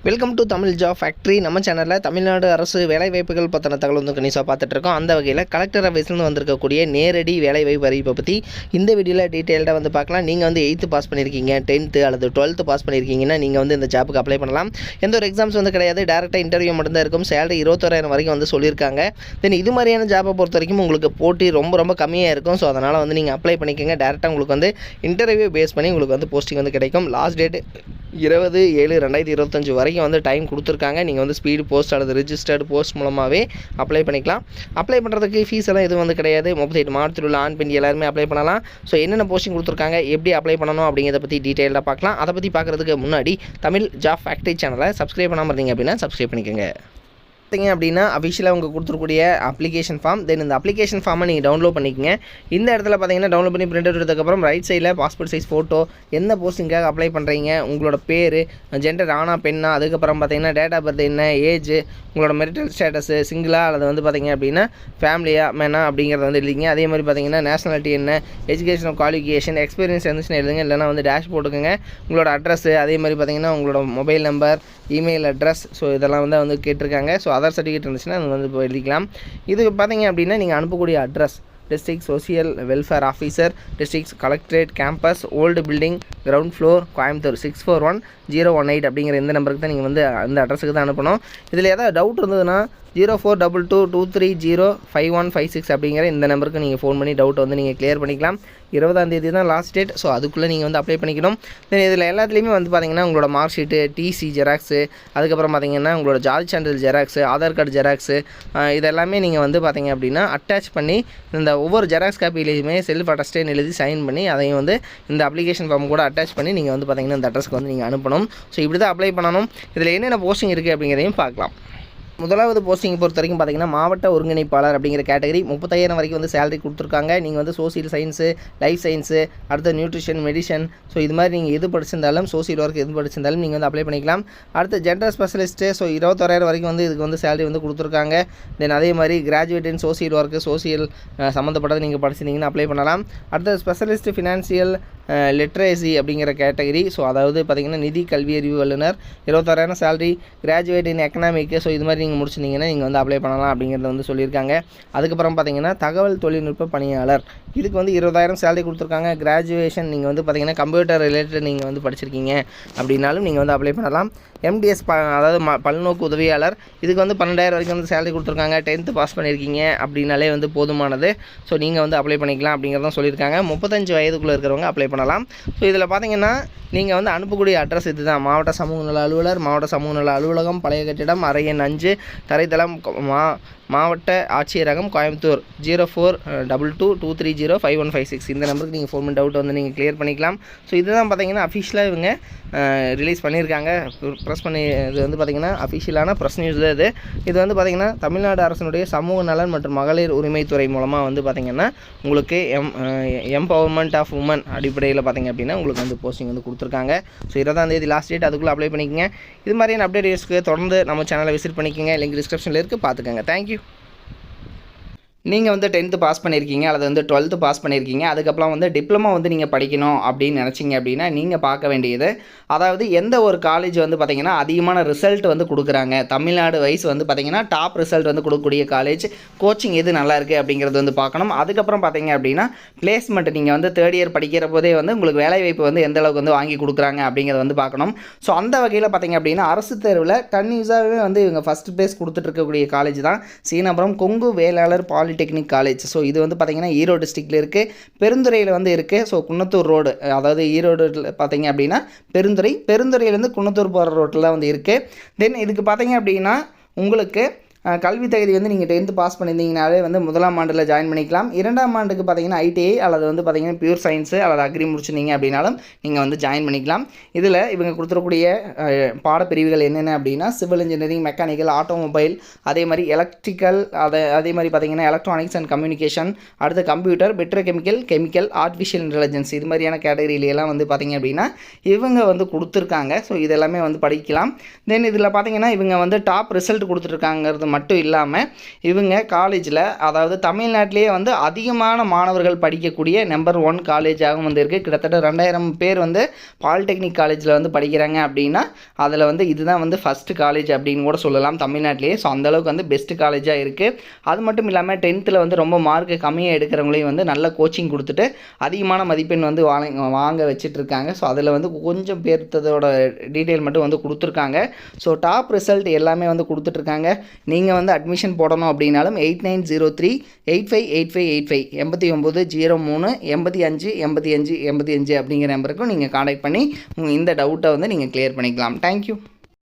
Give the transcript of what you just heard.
Welcome to Tamil job factory. நம்ம சேனலில் தமிழ்நாடு அரசு வேலைவாய்ப்புகள் பற்றின தகவல் வந்து கணிசாக பார்த்துட்ருக்கோம். அந்த வகையில் கலெக்டர் ஆஃபீஸ்லேருந்து வந்திருக்கக்கூடிய நேரடி வேலைவாய்ப்பு அறிவிப்பை பற்றி இந்த வீடியோவில் டீட்டெயில்டாக வந்து பார்க்கலாம். நீங்கள் வந்து 8th பாஸ் பண்ணியிருக்கீங்க, 10th அல்லது 12th பாஸ் பண்ணியிருக்கீங்கன்னா நீங்கள் வந்து இந்த ஜாப்புக்கு அப்ளை பண்ணலாம். எந்த ஒரு எக்ஸாம்ஸ் வந்து கிடையாது, டேரெக்டாக இன்டர்வியூ மட்டும்தான் இருக்கும். சேலரி 21,000 வரைக்கும் வந்து சொல்லியிருக்காங்க. தென் இது மாதிரியான ஜாப்பை பொறுத்த வரைக்கும் உங்களுக்கு போட்டி ரொம்ப கம்மியாக இருக்கும். ஸோ அதனால் வந்து நீங்கள் அப்ளை பண்ணிக்கோங்க. டேரெக்டாக உங்களுக்கு வந்து இன்டர்வியூ பேஸ் பண்ணி உங்களுக்கு வந்து போஸ்டிங் வந்து கிடைக்கும். லாஸ்ட் டேட் 20/7/2025 வரைக்கும் வந்து டைம் கொடுத்துருக்காங்க. நீங்கள் வந்து ஸ்பீடு போஸ்ட் அல்லது ரிஜிஸ்டர்டு போஸ்ட் மூலமாகவே அப்ளை பண்ணிக்கலாம். அப்ளை பண்ணுறதுக்கு ஃபீஸ் எல்லாம் எதுவும் வந்து கிடையாது. 38 மாவட்டத்தில் உள்ள ஆண் பெண் எல்லாருமே அப்ளை பண்ணலாம். ஸோ என்னென்ன போஸ்டிங் கொடுத்துருக்காங்க, எப்படி அப்ளை பண்ணணும் அப்படிங்கிறத பற்றி டீட்டெயிலாக பார்க்கலாம். அதை பற்றி பார்க்குறதுக்கு முன்னாடி தமிழ் ஜாப் ஃபேக்ட்ரி சேனலை சப்ஸ்கிரைப் பண்ணாமல் இருந்தீங்க அப்படின்னா சப்ஸ்கிரைப் பண்ணிக்கோங்க. பார்த்தீங்க அப்படின்னா அஃபிஷியலாக அவங்க கொடுத்துருக்கூடிய அப்ளிகேஷன் ஃபார்ம். தென் இந்த அப்ளிகேஷன் ஃபார்மை நீங்கள் டவுன்லோட் பண்ணிக்கங்க. இந்த இடத்துல பார்த்தீங்கன்னா டவுன்லோட் பண்ணி பிரிண்ட் எடுத்ததுக்கப்புறம் ரைட் சைடில் பாஸ்போர்ட் சைஸ் ஃபோட்டோ, எந்த போஸ்டிங்காக அப்ளை பண்ணுறீங்க, உங்களோட பேர், ஜெண்டர் ஆனா பெண்ணா, அதுக்கப்புறம் பார்த்தீங்கன்னா டேட் ஆஃப் பர்த் என்ன, ஏஜ், உங்களோட மெரிட்டல் ஸ்டேட்டஸு, சிங்கிளாக அல்லது வந்து பார்த்தீங்க அப்படின்னா ஃபேமிலியா மேனா அப்படிங்கிறத வந்து எழுதிங்க. அதே மாதிரி பார்த்தீங்கன்னா நேஷனாலிட்டி என்ன, எஜுகேஷனல் குவாலிஃபிகேஷன், எக்ஸ்பீரியன்ஸ் இருந்துச்சுன்னா எழுதுங்க. இல்லைனா வந்து டேஷ் போட்டுக்கோங்க. உங்களோட அட்ரஸ், அதே மாதிரி பார்த்தீங்கன்னா உங்களோட mobile number, email address, so இதெல்லாம் வந்து கேட்டிருக்காங்க. ஸோ அதர் சர்டிஃபிகேட் இருந்துச்சுன்னா அது வந்து எழுதிக்கலாம். இதுக்கு பார்த்தீங்க அப்படின்னா நீங்கள் அனுப்பக்கூடிய address district social welfare officer, district collectorate campus, old building, ground floor, Coimbatore 641018 அப்படிங்கிற இந்த நம்பருக்கு தான் நீங்கள் வந்து அந்த அட்ரஸுக்கு தான் அனுப்பணும். இதில் ஏதாவது டவுட் இருந்ததுன்னா 042223051556 அப்படிங்கிற இந்த நம்பருக்கு நீங்கள் ஃபோன் பண்ணி டவுட் வந்து நீங்கள் கிளியர் பண்ணிக்கலாம். 20ஆம் தேதி தான் லாஸ்ட் டேட். ஸோ அதுக்குள்ளே நீங்கள் வந்து அப்ளை பண்ணிக்கணும். தென் இதில் எல்லாத்துலேயுமே வந்து பார்த்தீங்கன்னா உங்களோட மார்க் ஷீட்டு, டிசி ஜெராக்ஸு, அதுக்கப்புறம் பார்த்தீங்கன்னா உங்களோட ஜாதி சான்றிதழ் ஜெராக்ஸு, ஆதார் கார்டு ஜெராக்ஸு, இதெல்லாமே நீங்கள் வந்து பார்த்தீங்க அப்படின்னா அட்டாச் பண்ணி இந்த ஒவ்வொரு ஜெராக்ஸ் காப்பிலையுமே செல்ஃப் அட்டஸ்டேன்னு எழுதி சைன் பண்ணி அதையும் வந்து இந்த அப்ளிகேஷன் ஃபார்ம் கூட அட்டாச் பண்ணி நீங்கள் வந்து பார்த்தீங்கன்னா இந்த அட்ரஸ்க்கு வந்து நீங்கள் அனுப்பணும். ஸோ இப்படி தான் அப்ளை பண்ணணும். இதில் என்னென்ன போஸ்டிங் இருக்குது அப்படிங்கிறதையும் பார்க்கலாம். முதலாவது போஸ்டிங் பொறுத்த வரைக்கும் பார்த்தீங்கன்னா மாவட்ட ஒருங்கிணைப்பாளர் அப்படிங்கிற கேட்டகரி 35,000 வரைக்கும் வந்து சேலரி கொடுத்துருக்காங்க. நீங்கள் வந்து சோசியல் சயின்ஸு, லைஃப் சயின்ஸு, அடுத்த நியூட்ரிஷன், மெடிசன், ஸோ இது மாதிரி நீங்கள் எது படிச்சிருந்தாலும், சோசியல் ஒர்க் எது படிச்சிருந்தாலும் நீங்கள் வந்து அப்ளை பண்ணிக்கலாம். அடுத்து ஜெண்டர் ஸ்பெஷலிஸ்ட்டு, ஸோ 21,000 வரைக்கும் வந்து இதுக்கு வந்து சேலரி வந்து கொடுத்துருக்காங்க. தென் அதே மாதிரி கிராஜுவேட் இன் சோசியல் ஒர்க்கு, சோசியல் சம்மந்தப்பட்டது நீங்கள் படிச்சிருந்தீங்கன்னா அப்ளை பண்ணலாம். அடுத்த ஸ்பெஷலிஸ்ட் ஃபினான்ஷியல் லிட்ரேசி அப்படிங்கிற கேட்டகரி, ஸோ அதாவது பார்த்திங்கன்னா நிதி கல்வி அறிவு வல்லுநர், 26,000 சேலரி. கிராஜுவேட் இன் எக்கனாமிக்கு, ஸோ இது மாதிரி நீங்கள் முடிச்சிருந்தீங்கன்னா நீங்கள் வந்து அப்ளை பண்ணலாம் அப்படிங்கிறத வந்து சொல்லியிருக்காங்க. அதுக்கப்புறம் பார்த்தீங்கன்னா தகவல் தொழில்நுட்ப பணியாளர், இதுக்கு வந்து 20,000 சேலரி கொடுத்துருக்காங்க. கிராஜுவேஷன் நீங்கள் வந்து பார்த்தீங்கன்னா கம்ப்யூட்டர் ரிலேட்டட் நீங்கள் வந்து படிச்சிருக்கீங்க அப்படின்னாலும் நீங்கள் வந்து அப்ளை பண்ணலாம். எம்டிஎஸ் அதாவது பல்நோக்கு உதவியாளர், இதுக்கு வந்து 12,000 வரைக்கும் வந்து சேலரி கொடுத்துருக்காங்க. 10th பாஸ் பண்ணியிருக்கீங்க அப்படின்னாலே வந்து போதுமானது. ஸோ நீங்கள் வந்து அப்ளை பண்ணிக்கலாம் அப்படிங்கிறதான் சொல்லியிருக்காங்க. 35 வயதுக்குள்ளே இருக்கிறவங்க அப்ளை பண்ணலாம். ஸோ இதில் பார்த்தீங்கன்னா நீங்கள் வந்து அனுப்பக்கூடிய அட்ரஸ் இது தான். மாவட்ட சமூக நல அலுவலர், மாவட்ட சமூக நல அலுவலகம், பழைய கட்டிடம், அறை எண் 5, தரைத்தளம், மாவட்ட ஆட்சியரகம், கோயம்புத்தூர் 042223051556 இந்த நம்பருக்கு நீங்கள் ஃபோன் பண்ணி டவுட் வந்து நீங்கள் கிளியர் பண்ணிக்கலாம். ஸோ இதுதான் பார்த்தீங்கன்னா அஃபிஷியலாக இவங்க ரிலீஸ் பண்ணியிருக்காங்க. ப்ரெஸ் பண்ணி இது வந்து பார்த்திங்கன்னா அஃபிஷியலான ப்ரெஸ் நியூஸ் தான் இது. இது வந்து பார்த்திங்கன்னா தமிழ்நாடு அரசினுடைய சமூக நலன் மற்றும் மகளிர் உரிமைத்துறை மூலமாக வந்து பார்த்திங்கன்னா உங்களுக்கு எம்பவர்மெண்ட் ஆஃப் உமன் அடிப்படையில் பார்த்திங்க அப்படின்னா உங்களுக்கு வந்து போஸ்டிங் வந்து கொடுத்துருக்காங்க. ஸோ 20ஆம் தேதி லாஸ்ட் டேட், அதுக்குள்ளே அப்ளை பண்ணிக்கங்க. இது மாதிரியான அப்டேட்ஸ்க்கு தொடர்ந்து நம்ம சேனலை விசிட் பண்ணிக்கோங்க. லிங்க் டிஸ்கிரிப்ஷனில் இருக்குது, பார்த்துக்கோங்க. தேங்க்யூ. நீங்கள் வந்து 10th பாஸ் பண்ணியிருக்கீங்க அல்லது வந்து 12th பாஸ் பண்ணியிருக்கீங்க, அதுக்கப்புறம் வந்து டிப்ளமோ வந்து நீங்கள் படிக்கணும் அப்படின்னு நினச்சிங்க அப்படின்னா நீங்கள் பார்க்க வேண்டியது, அதாவது எந்த ஒரு காலேஜ் வந்து பார்த்திங்கன்னா அதிகமான ரிசல்ட் வந்து கொடுக்குறாங்க, தமிழ்நாடு வைஸ் வந்து பார்த்திங்கன்னா டாப் ரிசல்ட் வந்து கொடுக்கக்கூடிய காலேஜ், கோச்சிங் எது நல்லா இருக்குது அப்படிங்கிறது வந்து பார்க்கணும். அதுக்கப்புறம் பார்த்திங்க அப்படின்னா பிளேஸ்மெண்ட், நீங்கள் வந்து 3rd இயர் படிக்கிற போதே வந்து உங்களுக்கு வேலைவாய்ப்பு வந்து எந்த அளவுக்கு வந்து வாங்கி கொடுக்குறாங்க அப்படிங்கிறத வந்து பார்க்கணும். ஸோ அந்த வகையில் பார்த்திங்க அப்படின்னா அரசு தேர்வில் கன்யூஸாகவே வந்து இவங்க ஃபஸ்ட் ப்ளேஸ் கொடுத்துட்ருக்கக்கூடிய காலேஜ் தான் Seenapuram Kongu Vellalar technique college. So இது வந்து பார்த்திங்கன்னா ஈரோடு டிஸ்ட்ரிக்டில் இருக்குது, பெருந்துறையில் வந்து இருக்குது. ஸோ குன்னத்தூர் ரோடு, அதாவது ஈரோடு பார்த்திங்க அப்படின்னா பெருந்துறையிலேருந்து குன்னத்தூர் போகிற ரோட்டில் வந்து இருக்குது. தென் இதுக்கு பார்த்திங்க அப்படின்னா உங்களுக்கு கல்வி தகுதி வந்து நீங்கள் 10th பாஸ் பண்ணியிருந்தீங்கனாலே வந்து 1ஆம் ஆண்டில் ஜாயின் பண்ணிக்கலாம். 2ஆம் ஆண்டுக்கு பார்த்தீங்கன்னா ஐடிஐ அல்லது வந்து பார்த்தீங்கன்னா பியூர் சயின்ஸு அல்லது அக்ரி முடிச்சிருந்தீங்க அப்படின்னாலும் நீங்கள் வந்து ஜாயின் பண்ணிக்கலாம். இதில் இவங்க கொடுத்துருக்கூடிய பாடப்பிரிவுகள் என்னென்ன அப்படின்னா சிவில் இன்ஜினியரிங், மெக்கானிக்கல், ஆட்டோமொபைல், அதே மாதிரி எலக்ட்ரிக்கல், அதே மாதிரி பார்த்தீங்கன்னா எலக்ட்ரானிக்ஸ் அண்ட் கம்யூனிகேஷன், அடுத்து கம்ப்யூட்டர், கெமிக்கல், ஆர்டிஃபிஷியல் இன்டெலிஜென்ஸ், இது மாதிரியான கேட்டகரியிலெல்லாம் வந்து பார்த்திங்க அப்படின்னா இவங்க வந்து கொடுத்துருக்காங்க. ஸோ இதெல்லாமே வந்து படிக்கலாம். தென் இதில் பார்த்தீங்கன்னா இவங்க வந்து டாப் ரிசல்ட் கொடுத்துருக்காங்கிறது மட்டும் இல்லாமல் இவங்க காலேஜில் அதாவது தமிழ்நாட்டிலேயே வந்து அதிகமான மாணவர்கள் படிக்கக்கூடிய நம்பர் 1 காலேஜாகவும் வந்து இருக்குது. கிட்டத்தட்ட 2000 பேர் வந்து பாலிடெக்னிக் காலேஜில் வந்து படிக்கிறாங்க அப்படின்னா அதில் வந்து இதுதான் வந்து ஃபஸ்ட்டு காலேஜ் அப்படின்னு கூட சொல்லலாம் தமிழ்நாட்டிலேயே. ஸோ அந்தளவுக்கு வந்து பெஸ்ட்டு காலேஜாக இருக்குது. அது மட்டும் இல்லாமல் 10th வந்து ரொம்ப மார்க்கு கம்மியாக எடுக்கிறவங்களையும் வந்து நல்ல கோச்சிங் கொடுத்துட்டு அதிகமான மதிப்பெண் வந்து வாங்க வச்சிட்ருக்காங்க. ஸோ அதில் வந்து கொஞ்சம் பேர்த்ததோட டீட்டெயில் மட்டும் வந்து கொடுத்துருக்காங்க. ஸோ டாப் ரிசல்ட் எல்லாமே வந்து கொடுத்துட்ருக்காங்க. நீங்கள் வந்து அட்மிஷன் போடணும் அப்படின்னாலும் 8903-858585 8903-858585 அப்படிங்கிற நம்பருக்கும் நீங்கள் காண்டாக்ட் பண்ணி இந்த டவுட்டை வந்து நீங்கள் கிளியர் பண்ணிக்கலாம். தேங்க்யூ.